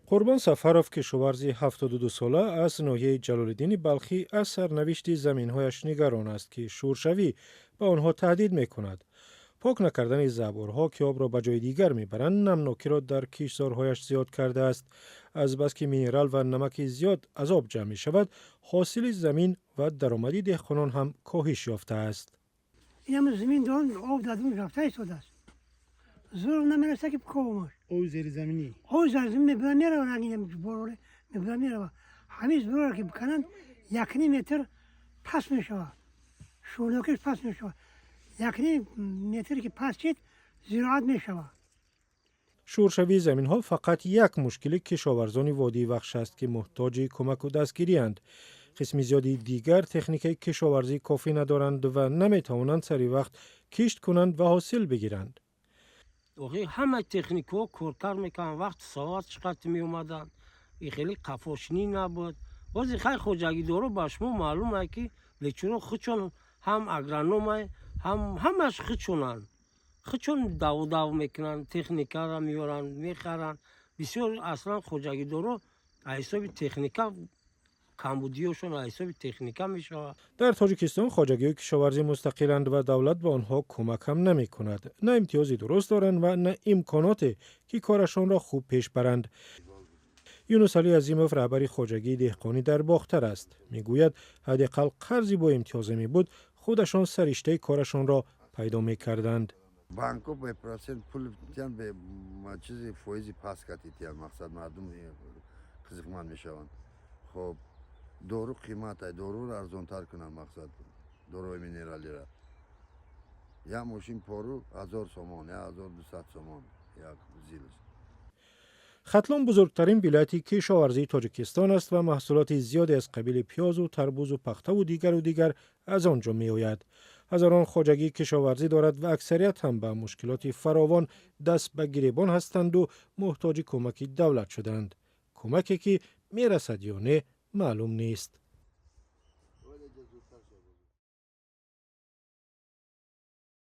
قربان سفروف کشاورزی 72 ساله از ناحیه جلال‌الدین بلخی از سرنوشت زمین‌هایش نگران است که شورشوی به آنها تهدید می‌کند. پاک نکردن زبرها که آب را به جای دیگر می‌برند نمناکی را در کشتزارهایش زیاد کرده است. از بس که مینرال و نمک زیاد از آب جمع می‌شود، حاصل زمین و درآمدی دهقانان هم کاهش یافته است. این هم زمین دارن آب دادن رفته ایستاده است. زور نمیرسه که بکوبمش. او زیر زمینی. او زیر زمین میبرن میره و رنگی بروره میبرن میره و همیشه بروره که بکنن 1.5 متر پس میشود. شونوکش پس میشود. 1.5 متر که پس شد زراعت میشود. شورشوی زمین‌ها فقط یک مشکل کشاورزان وادی وخش است که محتاج کمک و دستگیری اند. قسم زیادی دیگر تکنیک کشاورزی کافی ندارند و نمیتوانند سری وقت کشت کنند و حاصل بگیرند. همه تکنیک‌ها کارکار میکنن. وقت ساعت چقدر می اومدن این خیلی قفاشنی نبود. بازی خیلی خوجگی دارو به شما معلومه که لیچورا خودشون هم اگرانومه هم همش خودشون دو میکنن، تکنیکا را میارن میخرن. بسیار اصلا خوجگی دارو حساب تکنیکا کمبودیشون حساب تکنیکا میشه. در تاجیکستان خواجگی کشاورزی مستقلند و دولت به آنها کمک هم نمی کند. نه امتیازی درست دارند و نه امکاناتی که کارشان را خوب پیش برند. یونس علی عظیموف رهبر خواجگی دهقانی در باختر است. میگوید حداقل قرضی با امتیاز می بود خودشان سرشته کارشان را پیدا می کردند. بانکو به پرسنت پول تیان به چیزی فایزی پاس کردی تیان مقصد مردم خدمت میشوند. خب دورو قیمت های دورو را ارزانتر کنن مقصد دورو مینرالی را. یا ماشین پارو 1000 سومان یا 1200 سومان یا زیلش. ختلان بزرگترین ولایت کشاورزی تاجیکستان است و محصولات زیادی از قبیل پیاز و تربوز و پخته و دیگر از آنجا می آید. هزاران خواجگی کشاورزی دارد و اکثریت هم به مشکلات فراوان دست به گریبان هستند و محتاج کمک دولت شدند. کمکی که می رسد یا نه معلوم نیست.